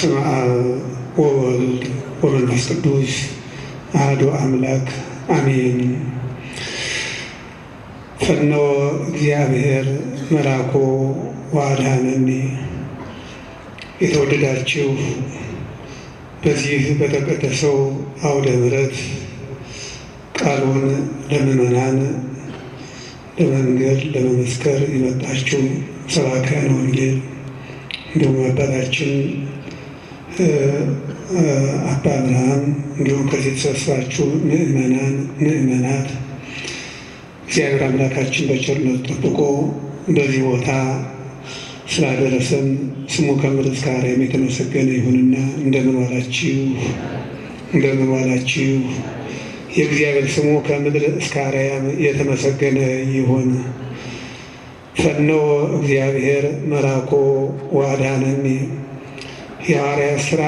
በስመ አብ ወወልድ ወመንፈስ ቅዱስ አሐዱ አምላክ አሜን። ፈኖ እግዚአብሔር መልአኮ ወአድኀነኒ። የተወደዳችሁ በዚህ በተቀደሰው አውደ ምሕረት ቃሉን ለምዕመናን ለመንገር ለመመስከር የመጣችሁ ሰባክያነ ወንጌል እንዲሁም አባታችን አባ አብርሃም እንዲሁም ከዚህ የተሰበሰባችሁ ምዕመናት እግዚአብሔር አምላካችን በቸርነቱ ጠብቆ በዚህ ቦታ ስላደረሰን ስሙ ከምድር እስከ አርያም የተመሰገነ ይሁንና እንደምን ዋላችሁ? የእግዚአብሔር ስሙ ከምድር እስከ አርያም የተመሰገነ ይሁን። ፈኖ እግዚአብሔር መልአኮ ወአድኀነኒ። የሐዋርያት ሥራ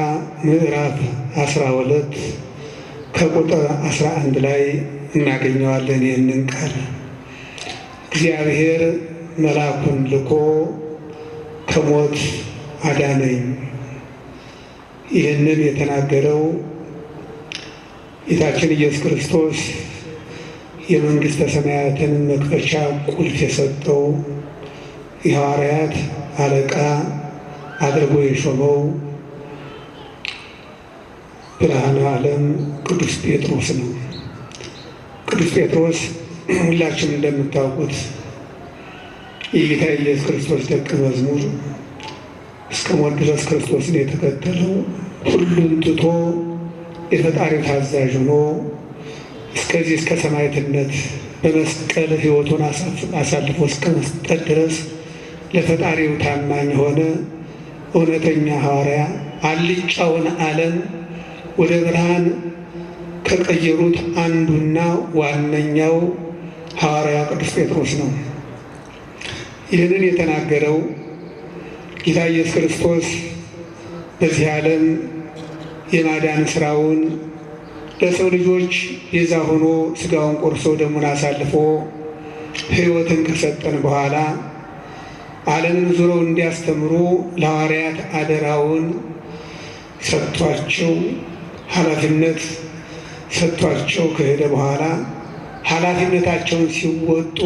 ምዕራፍ 12 ከቁጥር 11 ላይ እናገኘዋለን። ይህንን ቃል እግዚአብሔር መልአኩን ልኮ ከሞት አዳነኝ። ይህንን የተናገረው ጌታችን ኢየሱስ ክርስቶስ የመንግሥተ ሰማያትን መክፈቻ ቁልፍ የሰጠው የሐዋርያት አለቃ አድርጎ የሾመው ብርሃነ ዓለም ቅዱስ ጴጥሮስ ነው። ቅዱስ ጴጥሮስ ሁላችንም እንደምታውቁት የጌታ ኢየሱስ ክርስቶስ ደቀ መዝሙር እስከ ሞት ድረስ ክርስቶስን የተከተለው ሁሉን ትቶ የፈጣሪ ታዛዥ ሆኖ እስከዚህ እስከ ሰማዕትነት በመስቀል ሕይወቱን አሳልፎ እስከ መስጠት ድረስ ለፈጣሪው ታማኝ ሆነ እውነተኛ ሐዋርያ፣ አልጫውን ዓለም ወደ ብርሃን ከቀየሩት አንዱና ዋነኛው ሐዋርያ ቅዱስ ጴጥሮስ ነው። ይህንን የተናገረው ጌታ ኢየሱስ ክርስቶስ በዚህ ዓለም የማዳን ሥራውን ለሰው ልጆች ቤዛ ሆኖ ሥጋውን ቆርሶ ደሙን አሳልፎ ሕይወትን ከሰጠን በኋላ ዓለምን ዙረው እንዲያስተምሩ ለሐዋርያት አደራውን ሰጥቷቸው ኃላፊነት ሰጥቷቸው ከሄደ በኋላ ኃላፊነታቸውን ሲወጡ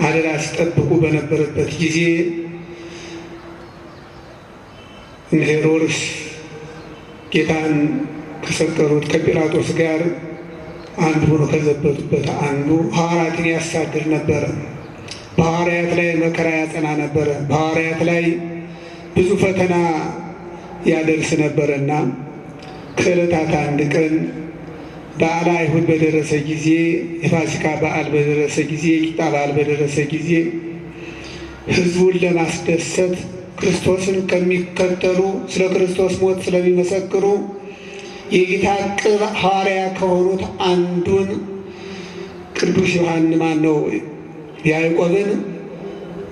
አደራ ሲጠብቁ በነበረበት ጊዜ ሄሮድስ ጌታን ከሰቀሉት ከጲላጦስ ጋር አንድ ሆኖ ከዘበቱበት አንዱ ሐዋርያትን ያሳድር ነበረ። በሐዋርያት ላይ መከራ ያጸና ነበረ። በሐዋርያት ላይ ብዙ ፈተና ያደርስ ነበረና ከዕለታት አንድ ቀን በዓለ አይሁድ በደረሰ ጊዜ፣ የፋሲካ በዓል በደረሰ ጊዜ፣ የቂጣ በዓል በደረሰ ጊዜ ሕዝቡን ለማስደሰት ክርስቶስን ከሚከተሉ ስለ ክርስቶስ ሞት ስለሚመሰክሩ የጌታ ቅርብ ሐዋርያ ከሆኑት አንዱን ቅዱስ ያዕቆብን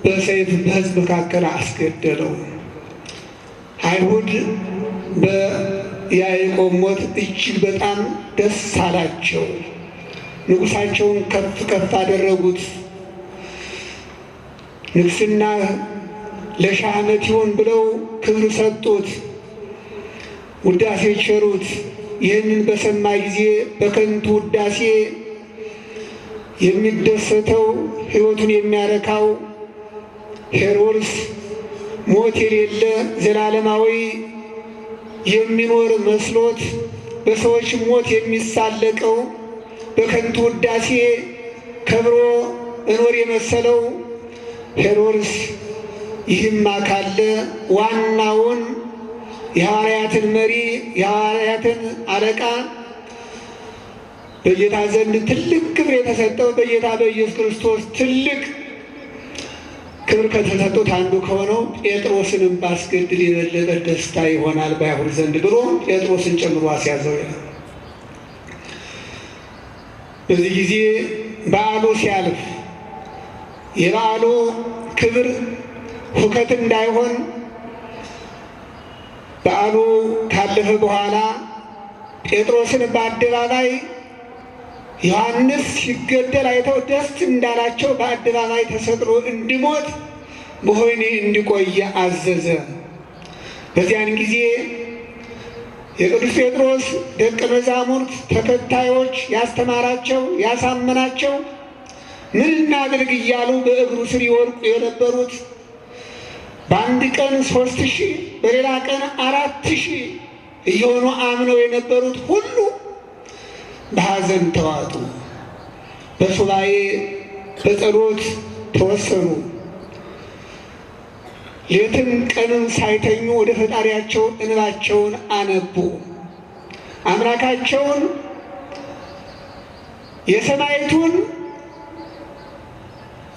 በሰይፍ በሕዝብ መካከል አስገደለው። አይሁድ በያዕቆብ ሞት እጅግ በጣም ደስ አላቸው። ንጉሣቸውን ከፍ ከፍ አደረጉት። ንግሥና ለ1000 ዓመት ይሆን ብለው ክብር ሰጡት፣ ውዳሴ ቸሩት። ይህንን በሰማ ጊዜ በከንቱ ውዳሴ የሚደሰተው ሕይወቱን የሚያረካው ሄሮድስ ሞት የሌለ ዘላለማዊ የሚኖር መስሎት በሰዎች ሞት የሚሳለቀው በከንቱ ውዳሴ ከብሮ እኖር የመሰለው ሄሮድስ ይህማ ካለ ዋናውን የሐዋርያትን መሪ የሐዋርያትን አለቃ በጌታ ዘንድ ትልቅ ክብር የተሰጠው በጌታ በኢየሱስ ክርስቶስ ትልቅ ክብር ከተሰጡት አንዱ ከሆነው ጴጥሮስንም ባስገድል የበለጠ ደስታ ይሆናል በአይሁድ ዘንድ ብሎ ጴጥሮስን ጨምሮ አስያዘው። በዚህ ጊዜ በዓሉ ሲያልፍ የበዓሉ ክብር ሁከት እንዳይሆን በዓሉ ካለፈ በኋላ ጴጥሮስን በአደባባይ ዮሐንስ ሲገደል አይተው ደስ እንዳላቸው በአደባባይ ተሰቅሎ እንዲሞት በወህኒ እንዲቆይ አዘዘ። በዚያን ጊዜ የቅዱስ ጴጥሮስ ደቀ መዛሙርት ተከታዮች ያስተማራቸው ያሳመናቸው ምን እናድርግ እያሉ በእግሩ ስር ይወድቁ የነበሩት በአንድ ቀን 3000 በሌላ ቀን 4000 እየሆኑ አምነው የነበሩት ሁሉ በሐዘን ተዋጡ። በሱባኤ በጸሎት ተወሰኑ። ሌትም ቀንም ሳይተኙ ወደ ፈጣሪያቸው እንባቸውን አነቡ። አምላካቸውን የሰማዕቱን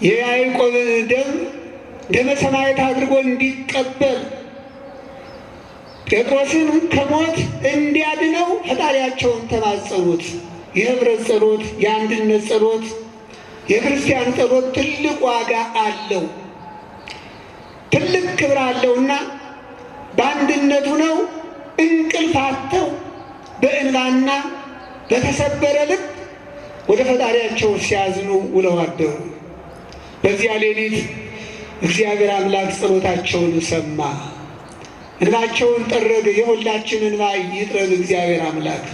የያዕቆብን ደመ ሰማዕት አድርጎ እንዲቀበል ጴጥሮስን ከሞት እንዲያድነው ፈጣሪያቸውን ተማጸኑት። የህብረት ጸሎት፣ የአንድነት ጸሎት፣ የክርስቲያን ጸሎት ትልቅ ዋጋ አለው፣ ትልቅ ክብር አለውና በአንድነቱ ነው እንቅልፍ አጥተው በእንባና በተሰበረ ልብ ወደ ፈጣሪያቸው ሲያዝኑ ውለው አደሩ። በዚያ ሌሊት እግዚአብሔር አምላክ ጸሎታቸውን ሰማ፣ እንባቸውን ጠረገ። የሁላችን እንባ ይጥረግ እግዚአብሔር አምላክ።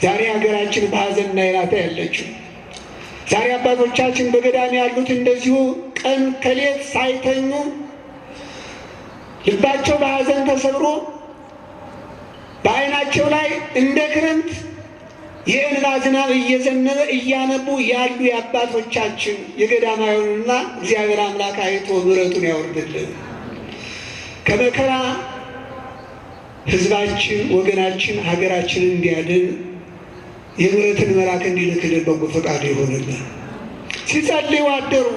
ዛሬ ሀገራችን በሐዘንና ይራታ ያለችው፣ ዛሬ አባቶቻችን በገዳም ያሉት እንደዚሁ ቀን ከሌት ሳይተኙ ልባቸው በሐዘን ተሰብሮ በዓይናቸው ላይ እንደ ክረምት የእንባ ዝናብ እየዘነበ እያነቡ ያሉ የአባቶቻችን የገዳማውያንና እግዚአብሔር አምላክ አይቶ ምሕረቱን ያወርድልን። ከመከራ ሕዝባችን ወገናችን ሀገራችንን እንዲያድን የምሕረትን መልአክ እንዲልክልን በጎ ፈቃዱ ይሆንልን። ሲጸልዩ አደሩ።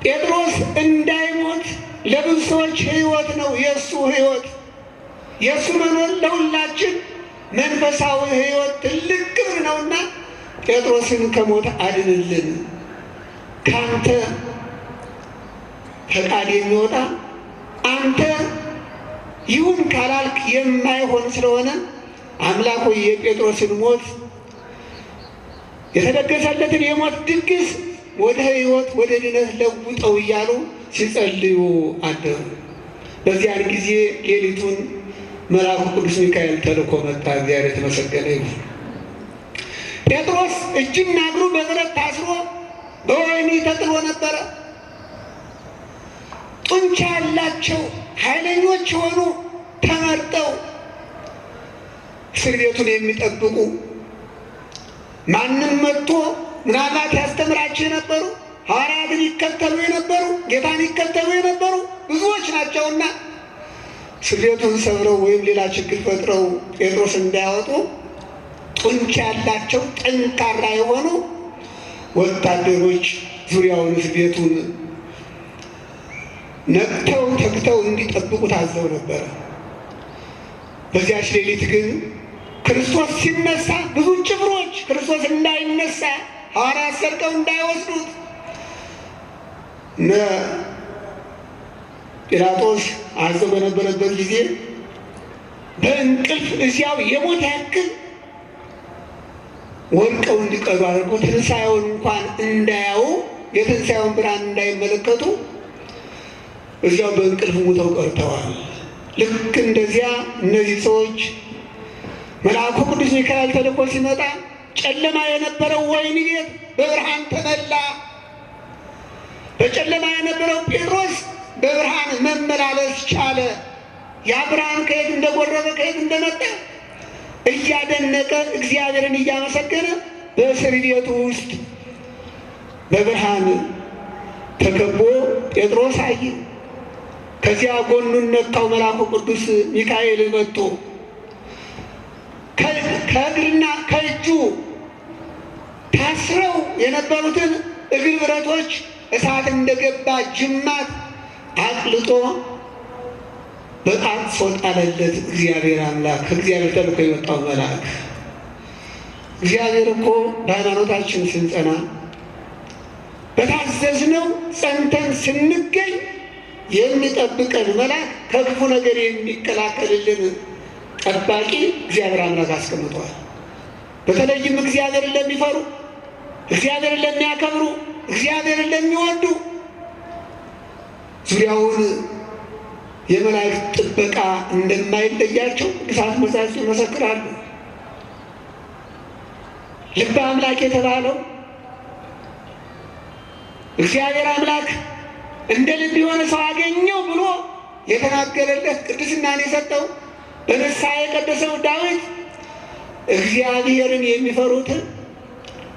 ጴጥሮስ እንዳይሞት ለብዙ ሰዎች ሕይወት ነው የእሱ ሕይወት። የእሱ መኖር ለሁላችን መንፈሳዊ ሕይወት ትልቅ ክብር ነውና ጴጥሮስን ከሞት አድንልን። ካንተ ፈቃድ የሚወጣ አንተ ይሁን ካላልክ የማይሆን ስለሆነ አምላክ ሆይ የጴጥሮስን ሞት የተደገሰለትን የሞት ድግስ ወደ ሕይወት ወደ ድነት ለውጠው እያሉ ሲጸልዩ አደሩ። በዚያን ጊዜ ሌሊቱን መልአኩ ቅዱስ ሚካኤል ተልኮ መጣ። እግዚአብሔር የተመሰገነ ይሁን። ጴጥሮስ እጅና እግሩ በብረት ታስሮ በወህኒ ተጥሎ ነበረ። ጡንቻ ያላቸው ኃይለኞች የሆኑ ተመርጠው እስር ቤቱን የሚጠብቁ ማንም መጥቶ ምናልባት ያስተምራቸው የነበሩ ሐዋርያትን ይከተሉ የነበሩ ጌታን ይከተሉ የነበሩ ብዙዎች ናቸውና እስር ቤቱን ሰብረው ወይም ሌላ ችግር ፈጥረው ጴጥሮስ እንዳያወጡ ጡንቻ ያላቸው ጠንካራ የሆኑ ወታደሮች ዙሪያውን እስር ቤቱን ነቅተው ተግተው እንዲጠብቁ ታዘው ነበረ። በዚያች ሌሊት ግን ክርስቶስ ሲነሳ ብዙ ጭፍሮች ክርስቶስ እንዳይነሳ ሐዋርያት ሰርቀው እንዳይወስዱት ጲላጦስ አዘው በነበረበት ጊዜ በእንቅልፍ እዚያው የሞት ያክል ወድቀው እንዲቀሩ አድርጎ ትንሣኤውን እንኳን እንዳያዩ የትንሣኤውን ብርሃን እንዳይመለከቱ እዚያው በእንቅልፍ ሙተው ቀርተዋል። ልክ እንደዚያ እነዚህ ሰዎች መልአኩ ቅዱስ ሚካኤል ተልኮ ሲመጣ ጨለማ የነበረው ወህኒ ቤት በብርሃን ተመላ። በጨለማ የነበረው ጴጥሮስ በብርሃን መመላለስ ቻለ። ያ ብርሃን ከየት እንደጎረበ ከየት እንደመጣ እያደነቀ እግዚአብሔርን እያመሰገነ በእስር ቤቱ ውስጥ በብርሃን ተከቦ ጴጥሮስ አየ። ከዚያ ጎኑን ነካው። መልአኩ ቅዱስ ሚካኤል መጥቶ ከእግርና ከእጁ ታስረው የነበሩትን እግር ብረቶች እሳት እንደገባ ጅማት አቅልጦ በጣም ጣለለት። እግዚአብሔር አምላክ ከእግዚአብሔር ተልኮ የመጣው መልአክ። እግዚአብሔር እኮ በሃይማኖታችን ስንጸና በታዘዝነው ጸንተን ስንገኝ የሚጠብቀን መልአክ ከክፉ ነገር የሚከላከልልን ጠባቂ እግዚአብሔር አምላክ አስቀምጧል። በተለይም እግዚአብሔርን ለሚፈሩ፣ እግዚአብሔርን ለሚያከብሩ፣ እግዚአብሔርን ለሚወዱ ዙሪያውን የመላእክት ጥበቃ እንደማይለያቸው ቅዱሳት መጻሕፍት ይመሰክራሉ። ልበ አምላክ የተባለው እግዚአብሔር አምላክ እንደ ልብ የሆነ ሰው አገኘው ብሎ የተናገረለት ቅድስናን የሰጠው በንስሐ የቀደሰው ዳዊት እግዚአብሔርን የሚፈሩትን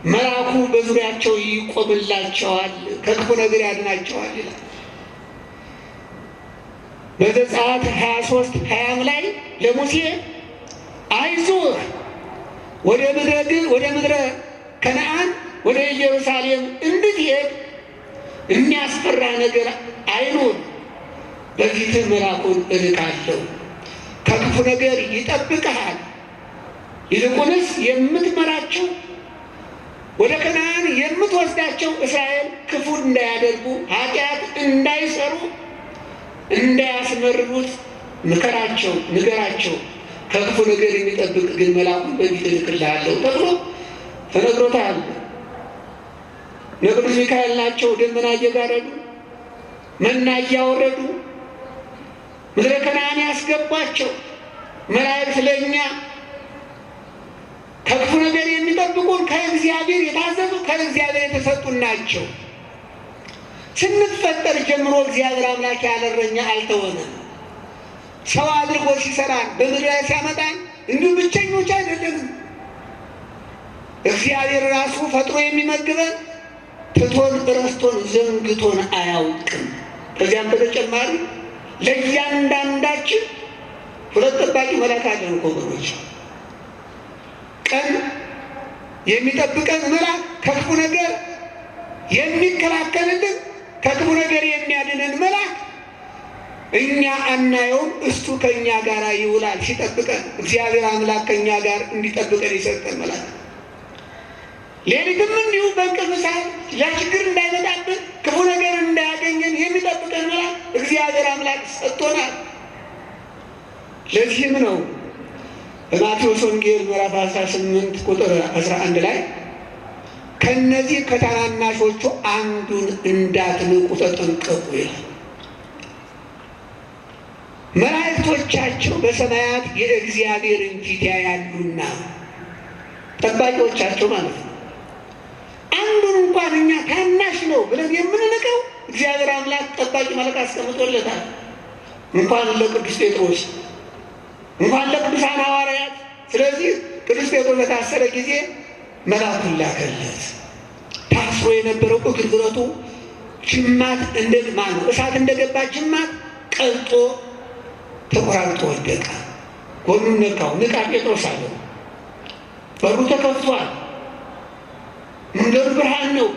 መልአኩ በዙሪያቸው ይቆምላቸዋል፣ ከክፉ ነገር ያድናቸዋል ይላል። በዘጸአት 23:20 ላይ ለሙሴ አይዞህ ወደ ምድረ ከነዓን ወደ ኢየሩሳሌም እንድትሄድ የሚያስፈራ ነገር አይኑር፣ በፊትህ መልአኩን እልካለሁ፣ ከክፉ ነገር ይጠብቅሃል። ይልቁንስ የምትመራቸው ወደ ከነዓን የምትወስዳቸው እስራኤል ክፉ እንዳያደርጉ ኃጢአት እንዳይሰሩ እንዳያስመርሩት ምከራቸው፣ ንገራቸው። ከክፉ ነገር የሚጠብቅ ግን መልአኩን በፊት እልክልሃለሁ ተብሎ ተነግሮታል። ቅዱስ ሚካኤል ናቸው ደመና እየጋረዱ መና እያወረዱ ምድረ ከነዓን ያስገቧቸው መላእክት ለእኛ ከክፉ ነገር የሚጠብቁን ከእግዚአብሔር የታዘዙ ከእግዚአብሔር የተሰጡን ናቸው። ስንፈጠር ጀምሮ እግዚአብሔር አምላክ ያለ እረኛ አልተወንም። ሰው አድርጎ ሲሰራን በምድር ላይ ሲያመጣን እንዲሁ ብቸኞች አይደለንም። እግዚአብሔር ራሱ ፈጥሮ የሚመግበን ትቶን ረስቶን ዘንግቶን አያውቅም። ከዚያም በተጨማሪ ለእያንዳንዳችን 2 ጠባቂ መልአክ አለን እኮ ወገኖች። ቀን የሚጠብቀን መልአክ፣ ከክፉ ነገር የሚከላከልልን፣ ከክፉ ነገር የሚያድነን መልአክ እኛ አናየውም። እሱ ከእኛ ጋር ይውላል ሲጠብቀን። እግዚአብሔር አምላክ ከእኛ ጋር እንዲጠብቀን ይሰጠን መልአክ። ሌሊትም እንዲሁ በእንቅልፍ ሰዓት ለችግር እንዳይመጣብን ክፉ ነገር እንዳያገኘን የሚጠብቀን መልአክ እግዚአብሔር አምላክ ሰጥቶናል። ለዚህም ነው በማቴዎስ ወንጌል ምዕራፍ 18 ቁጥር 11 ላይ ከእነዚህ ከታናናሾቹ አንዱን እንዳትንቁ ተጠንቀቁ ይላል። መላእክቶቻቸው በሰማያት የእግዚአብሔርን ፊት ያያሉና ጠባቂዎቻቸው ማለት ነው። አንዱን እንኳን እኛ ታናሽ ነው ብለን የምንንቀው እግዚአብሔር አምላክ ጠባቂ መልአክ አስቀምጦለታል። እንኳን ለቅዱስ ጴጥሮስ፣ እንኳን ለቅዱሳን ሐዋርያት። ስለዚህ ቅዱስ ጴጥሮስ በታሰረ ጊዜ መልአኩን ላከለት። ታስሮ የነበረው እግር ብረቱ ጅማት እሳት እንደገባ ጅማት ቀልጦ ተቆራርጦ ወደቀ። ጎኑን ነካው። ንቃ ጴጥሮስ አለው። በሩ ተከፍቷል። መንገዱ ብርሃን ነው።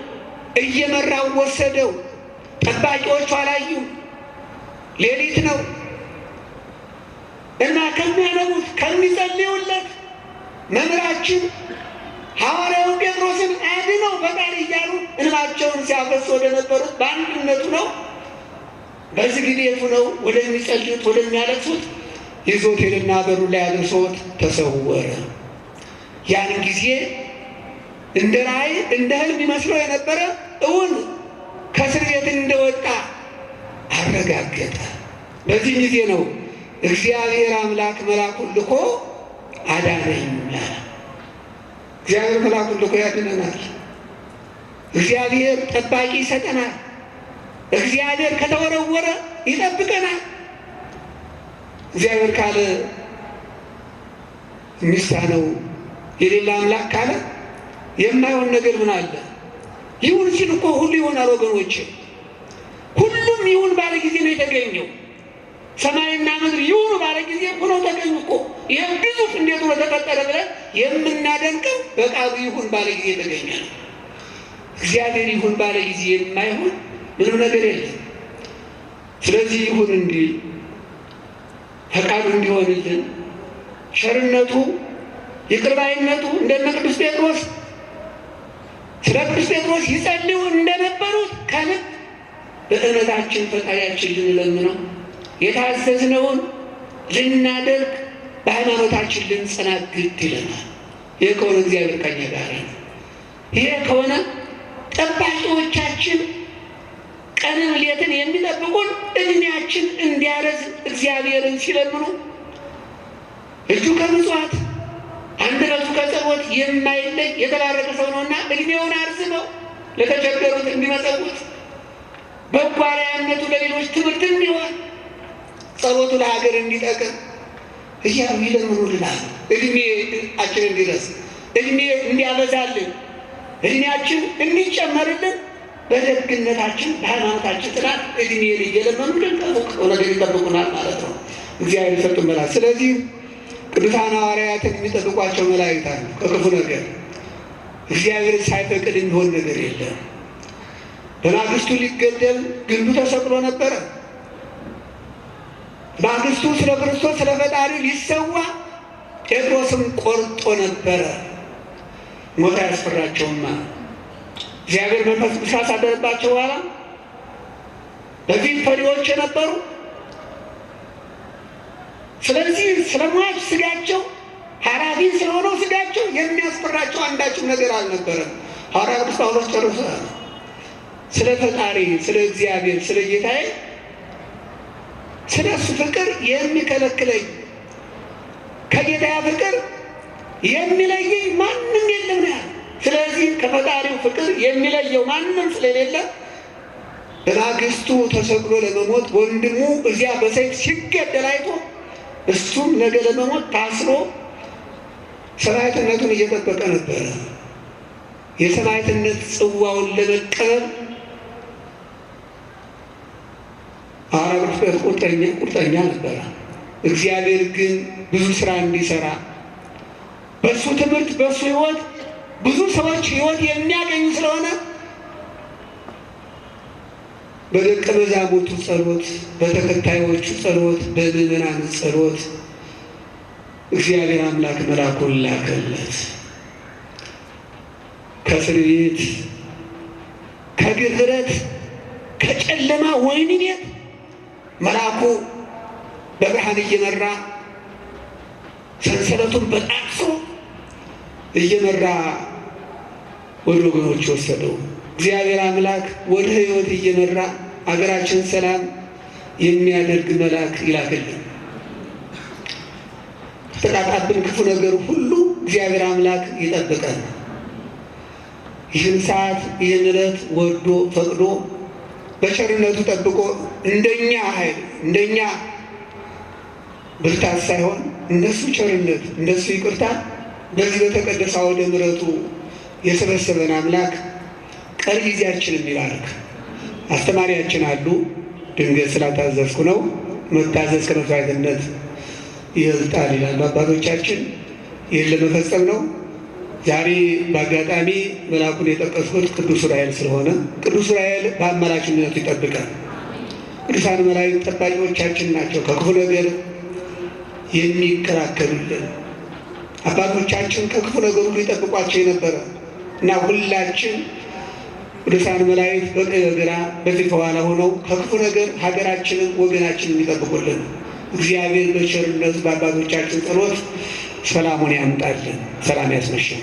እየመራው ወሰደው። ጠባቂዎቹ አላዩም። ሌሊት ነው እና ከሚያነቡት ከሚጸልዩለት መምህራችን ሐዋርያው ጴጥሮስን አድነው ፈጣሪ እያሉ እንባቸውን ሲያፈሱ ወደ ነበሩት በአንድነቱ ነው በዚህ ጊዜቱ ነው ወደሚጸልዩት ወደሚያለቅሱት ይዞት ሄደና በሩ ላይ አድርሶት ተሰወረ። ያን ጊዜ እንደ ራእይ እንደ ሕልም ይመስለው የነበረ እውን ከእስር ቤት እንደወጣ አረጋገጠ። በዚህ ጊዜ ነው እግዚአብሔር አምላክ መልአኩን ልኮ አዳነኝ ያለ። እግዚአብሔር መልአኩን ልኮ ያድነናል። እግዚአብሔር ጠባቂ ይሰጠናል። እግዚአብሔር ከተወረወረ ይጠብቀናል። እግዚአብሔር ካለ የሚሳነው የሌላ አምላክ ካለ የማይሆን ነገር ምን አለ? ይሁን ሲል እኮ ሁሉ ይሆናል ወገኖች። ሁሉም ይሁን ባለ ጊዜ ነው የተገኘው። ሰማይና ምድር ይሁኑ ባለ ጊዜ ሆኖ ተገኙ እኮ። ይህም ግዙፍ እንዴት ሆኖ ተፈጠረ ብለን የምናደንቀው በቃሉ ይሁን ባለ ጊዜ የተገኘ ነው። እግዚአብሔር ይሁን ባለ ጊዜ የማይሆን ምንም ነገር የለም። ስለዚህ ይሁን እንዲህ ፈቃዱ እንዲሆንልን ቸርነቱ ይቅር ባይነቱ እንደነ ቅዱስ ጴጥሮስ ስለ ቅዱስ ጴጥሮስ ይጸልዩ እንደነበሩት ከልብ በእምነታችን ፈጣሪያችን ልንለምነው የታዘዝነውን ልናደርግ በሃይማኖታችን ልንጸና ግድ ይለናል። ይህ ከሆነ እግዚአብሔር ከኛ ጋር ነው። ይሄ ከሆነ ጠባቂዎቻችን ቀንም ሌትን የሚጠብቁን እድሜያችን እንዲያረዝም እግዚአብሔርን ሲለምኑ እጁ ከምጽዋት አንደበቱ ከጸሎት የማይለይ የተባረከ ሰው ነውና እድሜውን አርዝመው ለተቸገሩት እንዲመጸውት በጎ አርአያነቱ ለሌሎች ትምህርት እንዲሆን ጸሎቱ ለሀገር እንዲጠቅም እያሉ ይለምኑልናል። እድሜያችን እንዲረስ፣ እድሜ እንዲያበዛልን፣ እድሜያችን እንዲጨመርልን በደግነታችን በሃይማኖታችን ጥላት እድሜን እየለመኑልን ነገር ይጠብቁናል ማለት ነው። እግዚአብሔር ይሰጡን መላእክት። ስለዚህ ቅዱሳን ሐዋርያትን የሚጠብቋቸው መላእክት አሉ ከክፉ ነገር። እግዚአብሔር ሳይፈቅድ የሚሆን ነገር የለም። በማግስቱ ሊገደል ግንዱ ተሰቅሎ ነበረ። ማግስቱ ስለ ክርስቶስ ስለ ፈጣሪ ሊሰዋ ጴጥሮስም ቆርጦ ነበረ። ሞት አያስፈራቸውማ። እግዚአብሔር መንፈስ ቅዱስ ካሳደረባቸው በኋላ በፊት ፈሪዎች የነበሩ ስለዚህ ስለሟች ስጋቸው ኃላፊ ስለሆነው ስጋቸው የሚያስፈራቸው አንዳችም ነገር አልነበረም። ሐዋርያ ቅዱስ ጳውሎስ ጨርሶታል። ስለ ፈጣሪ ስለ እግዚአብሔር ስለ ጌታዬ ስለ እሱ ፍቅር የሚከለክለኝ ከጌታዬ ፍቅር የሚለየኝ ማንም የለም ነው። ስለዚህ ከፈጣሪው ፍቅር የሚለየው ማንም ስለሌለ በማግስቱ ተሰቅሎ ለመሞት ወንድሙ እዚያ በሰይፍ ሲገደል አይቶ እሱም ነገ ለመሞት ታስሮ ሰማዕትነቱን እየጠበቀ ነበረ። የሰማዕትነት ጽዋውን ለመቀበል ሐዋርያው ቁርጠኛ ነበረ። እግዚአብሔር ግን ብዙ ስራ እንዲሰራ በእሱ ትምህርት በእሱ ሕይወት ብዙ ሰዎች ሕይወት የሚያገኙ ስለሆነ በደቀ መዛሙርቱ ጸሎት፣ በተከታዮቹ ጸሎት፣ በምዕመናን ጸሎት እግዚአብሔር አምላክ መልአኩን ላከለት። ከእስር ቤት ከግርግረት ከጨለማ ወህኒ ቤት መልአኩ በብርሃን እየመራ ሰንሰለቱን በጣጥሶ እየመራ ወደ ወገኖች ወሰደው። እግዚአብሔር አምላክ ወደ ሕይወት እየመራ አገራችን ሰላም የሚያደርግ መልአክ ይላክልን። ተጣጣብን ክፉ ነገር ሁሉ እግዚአብሔር አምላክ ይጠብቀን። ይህን ሰዓት ይህን ዕለት ወዶ ፈቅዶ በቸርነቱ ጠብቆ እንደኛ ኃይል እንደኛ ብርታት ሳይሆን እንደሱ ቸርነት እንደሱ ይቅርታ በዚህ በተቀደሰ ወደ ምሕረቱ የሰበሰበን አምላክ ቀሪ ጊዜያችንን ይባርክ። አስተማሪያችን አሉ። ድንገት ስላታዘዝኩ ነው። መታዘዝ ከመስዋዕትነት ይበልጣል ይላሉ አባቶቻችን። ይህን ለመፈጸም ነው። ዛሬ በአጋጣሚ መልአኩን የጠቀስኩት ቅዱስ ዑራኤል ስለሆነ ቅዱስ ዑራኤል በአማላጅነቱ ይጠብቃል። ቅዱሳን መላእክት ጠባቂዎቻችን ናቸው፣ ከክፉ ነገር የሚከላከሉልን አባቶቻችን ከክፉ ነገር ሁሉ ይጠብቋቸው የነበረ እና ሁላችን ቅዱሳን መላእክት በቀኝ በግራ በፊት በኋላ ሆነው ከክፉ ነገር ሀገራችንን ወገናችንን የሚጠብቁልን እግዚአብሔር በቸርነቱ በአባቶቻችን ጸሎት ሰላሙን ያምጣልን፣ ሰላም ያስመሸን።